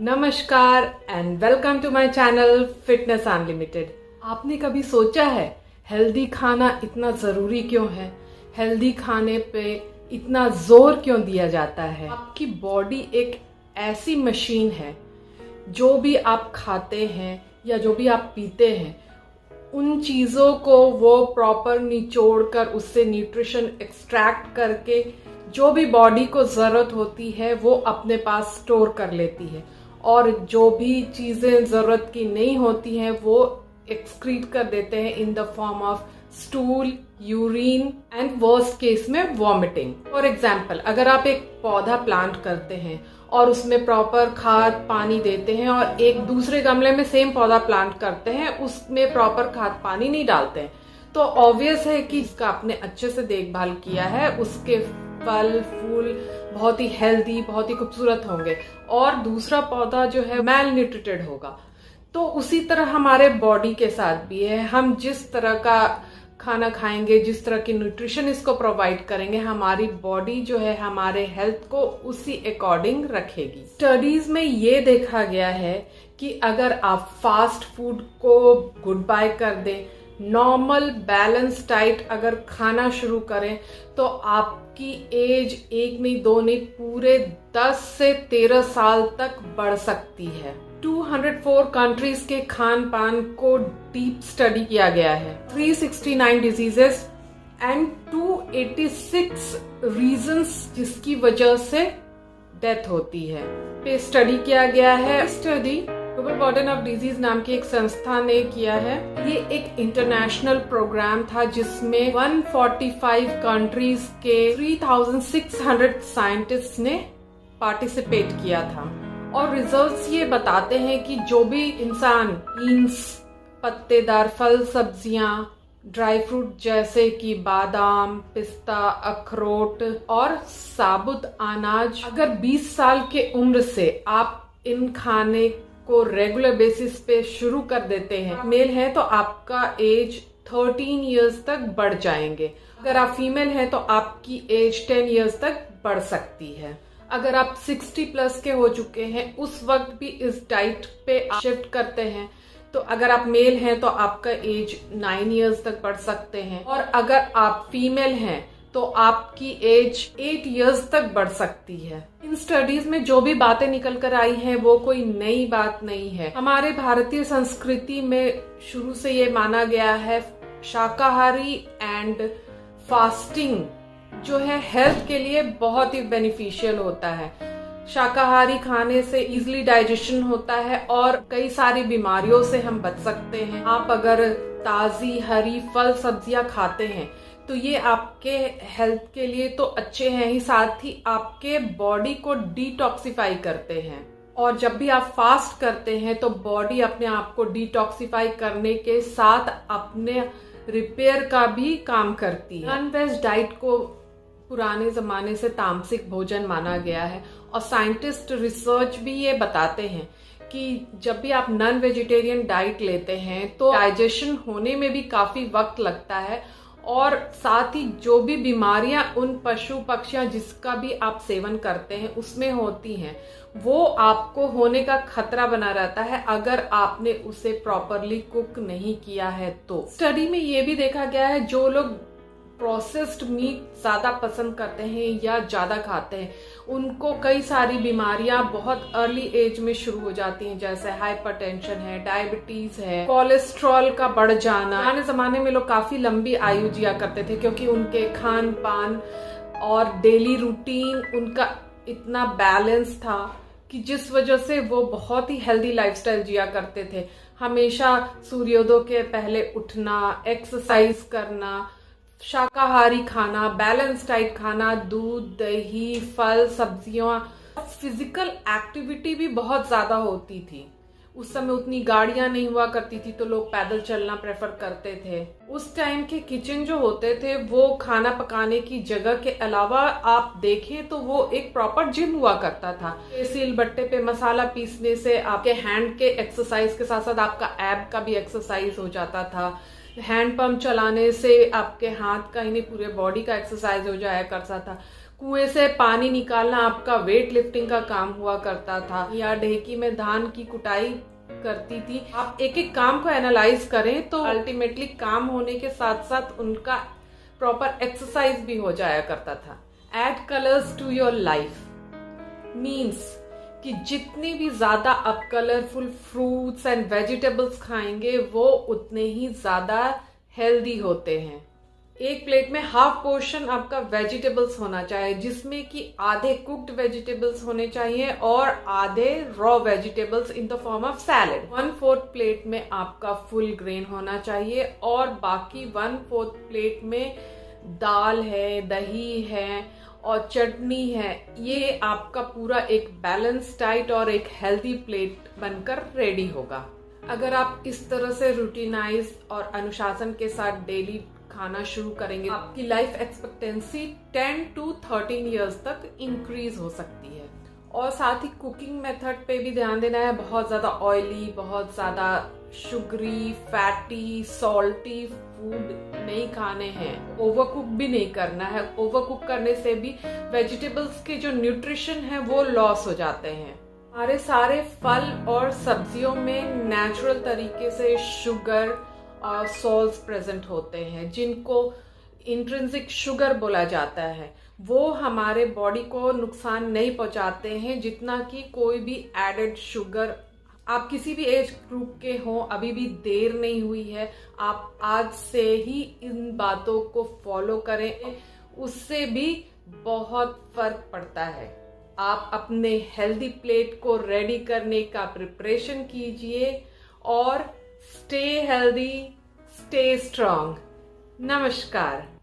नमस्कार and welcome to my channel Fitness Unlimited. आपने कभी सोचा है हेल्दी खाना इतना ज़रूरी क्यों है? हेल्दी खाने पे इतना जोर क्यों दिया जाता है? आपकी बॉडी एक ऐसी मशीन है, जो भी आप खाते हैं या जो भी आप पीते हैं, उन चीज़ों को वो प्रॉपर निचोड़ कर उससे न्यूट्रिशन एक्सट्रैक्ट करके जो भी बॉडी को ज़रूरत होती है वो अपने पास स्टोर कर लेती है, और जो भी चीज़ें ज़रूरत की नहीं होती हैं वो एक्सक्रीट कर देते हैं in the form of stool, urine and worst case में वॉमिटिंग। फॉर एग्जाम्पल, अगर आप एक पौधा प्लांट करते हैं और उसमें प्रॉपर खाद पानी देते हैं और एक दूसरे गमले में सेम पौधा प्लांट करते हैं, उसमें प्रॉपर खाद पानी नहीं डालते हैं, तो ऑब्वियस है कि इसका आपने अच्छे से देखभाल किया है, उसके फल फूल बहुत ही हेल्दी, बहुत ही खूबसूरत होंगे, और दूसरा पौधा जो है मैल न्यूट्रिटेड होगा। तो उसी तरह हमारे बॉडी के साथ भी है। हम जिस तरह का खाना खाएंगे, जिस तरह की न्यूट्रिशन इसको प्रोवाइड करेंगे, हमारी बॉडी जो है हमारे हेल्थ को उसी अकॉर्डिंग रखेगी। स्टडीज में ये देखा गया है कि अगर आप फास्ट फूड को गुड बाय कर दें, नॉर्मल बैलेंस डाइट अगर खाना शुरू करें, तो आपकी एज एक नहीं दो नहीं पूरे 10 से 13 साल तक बढ़ सकती है। 204 कंट्रीज के खान पान को डीप स्टडी किया गया है। 369 डिजीजेस एंड 286 रीजंस जिसकी वजह से डेथ होती है पे स्टडी किया गया है। Study global burden of disease नाम की एक संस्था ने किया है। ये एक इंटरनेशनल प्रोग्राम था जिसमें 145 कंट्रीज के 3600 साइंटिस्ट ने पार्टिसिपेट किया था, और रिजल्ट्स ये बताते हैं कि जो भी इंसान बीन्स, पत्तेदार फल सब्जियां, ड्राई फ्रूट जैसे कि बादाम, पिस्ता, अखरोट और साबुत अनाज, अगर 20 साल के उम्र से आप इन खाने को रेगुलर बेसिस पे शुरू कर देते हैं, मेल है तो आपका एज 13 इयर्स तक बढ़ जाएंगे। अगर आप फीमेल हैं तो आपकी एज 10 इयर्स तक बढ़ सकती है। अगर आप 60 प्लस के हो चुके हैं, उस वक्त भी इस डाइट पे शिफ्ट करते हैं, तो अगर आप मेल हैं तो आपका एज 9 इयर्स तक बढ़ सकते हैं, और अगर आप फीमेल हैं तो आपकी एज 8 इयर्स तक बढ़ सकती है। इन स्टडीज में जो भी बातें निकल कर आई हैं वो कोई नई बात नहीं है। हमारे भारतीय संस्कृति में शुरू से ये माना गया है शाकाहारी एंड फास्टिंग जो है हेल्थ के लिए बहुत ही बेनिफिशियल होता है। शाकाहारी खाने से इजीली डाइजेशन होता है और कई सारी बीमारियों से हम बच सकते हैं। आप अगर ताजी हरी फल सब्जियां खाते हैं तो ये आपके हेल्थ के लिए तो अच्छे हैं ही, साथ ही आपके बॉडी को डिटॉक्सिफाई करते हैं। और जब भी आप फास्ट करते हैं तो बॉडी अपने आप को डिटॉक्सिफाई करने के साथ अपने रिपेयर का भी काम करती है। नॉन वेज डाइट को पुराने जमाने से तामसिक भोजन माना गया है, और साइंटिस्ट रिसर्च भी ये बताते हैं कि जब भी आप नॉन वेजिटेरियन डाइट लेते हैं तो डाइजेशन होने में भी काफी वक्त लगता है, और साथ ही जो भी बीमारियां उन पशु पक्षियां जिसका भी आप सेवन करते हैं उसमें होती हैं, वो आपको होने का खतरा बना रहता है अगर आपने उसे प्रॉपरली कुक नहीं किया है। तो स्टडी में ये भी देखा गया है जो लोग प्रोसेस्ड मीट ज्यादा पसंद करते हैं या ज्यादा खाते हैं, उनको कई सारी बीमारियां बहुत अर्ली एज में शुरू हो जाती हैं, जैसे हाइपरटेंशन है, डायबिटीज है, कोलेस्ट्रॉल का बढ़ जाना। पुराने जमाने में लोग काफी लंबी आयु जिया करते थे क्योंकि उनके खान पान और डेली रूटीन उनका इतना बैलेंस था कि जिस वजह से वो बहुत ही हेल्दी लाइफस्टाइल जिया करते थे। हमेशा सूर्योदय के पहले उठना, एक्सरसाइज करना, शाकाहारी खाना, बैलेंस डाइट खाना, दूध, दही, फल, सब्जियां, फिजिकल एक्टिविटी भी बहुत ज्यादा होती थी। उस समय उतनी गाड़ियां नहीं हुआ करती थी तो लोग पैदल चलना प्रेफर करते थे। उस टाइम के किचन जो होते थे वो खाना पकाने की जगह के अलावा आप देखें तो वो एक प्रॉपर जिम हुआ करता था। सिल बट्टे पे मसाला पीसने से आपके हैंड के एक्सरसाइज के साथ साथ आपका एब का भी एक्सरसाइज हो जाता था। हैंड पंप चलाने से आपके हाथ का ही नहीं पूरे बॉडी का एक्सरसाइज हो जाया करता था। कुएं से पानी निकालना आपका वेट लिफ्टिंग का काम हुआ करता था, या ढेकी में धान की कुटाई करती थी। आप एक एक काम को एनालाइज करें तो अल्टीमेटली काम होने के साथ साथ उनका प्रॉपर एक्सरसाइज भी हो जाया करता था। Add colours to your life means कि जितनी भी ज्यादा आप कलरफुल फ्रूट्स एंड वेजिटेबल्स खाएंगे वो उतने ही ज्यादा हेल्दी होते हैं। एक प्लेट में हाफ पोर्शन आपका वेजिटेबल्स होना चाहिए, जिसमें कि आधे कुक्ड वेजिटेबल्स होने चाहिए और आधे raw vegetables in the form of salad. 1/4 plate में आपका फुल ग्रेन होना चाहिए और बाकी 1/4 प्लेट में दाल है, दही है और चटनी है। ये आपका पूरा एक बैलेंस डाइट और एक हेल्दी प्लेट बनकर रेडी होगा। अगर आप इस तरह से रूटीनाइज और अनुशासन के साथ डेली खाना शुरू करेंगे, आपकी लाइफ एक्सपेक्टेंसी 10 to 13 इयर्स तक इंक्रीज हो सकती है। और साथ ही कुकिंग मेथड पे भी ध्यान देना है। बहुत ज्यादा ऑयली, बहुत ज्यादा शुगरी, फैटी, सॉल्टी फूड नहीं खाने हैं। ओवरकुक भी नहीं करना है। ओवरकुक करने से भी वेजिटेबल्स के जो न्यूट्रिशन है वो लॉस हो जाते हैं। हमारे सारे फल और सब्जियों में नेचुरल तरीके से शुगर और सॉल्ट्स प्रेजेंट होते हैं, जिनको इंट्रिंसिक शुगर बोला जाता है। वो हमारे बॉडी को नुकसान नहीं पहुंचाते हैं जितना कि कोई भी एडेड शुगर। आप किसी भी एज ग्रुप के हो, अभी भी देर नहीं हुई है, आप आज से ही इन बातों को फॉलो करें, उससे भी बहुत फर्क पड़ता है। आप अपने हेल्दी प्लेट को रेडी करने का प्रिपरेशन कीजिए और स्टे हेल्दी, स्टे स्ट्रांग। नमस्कार।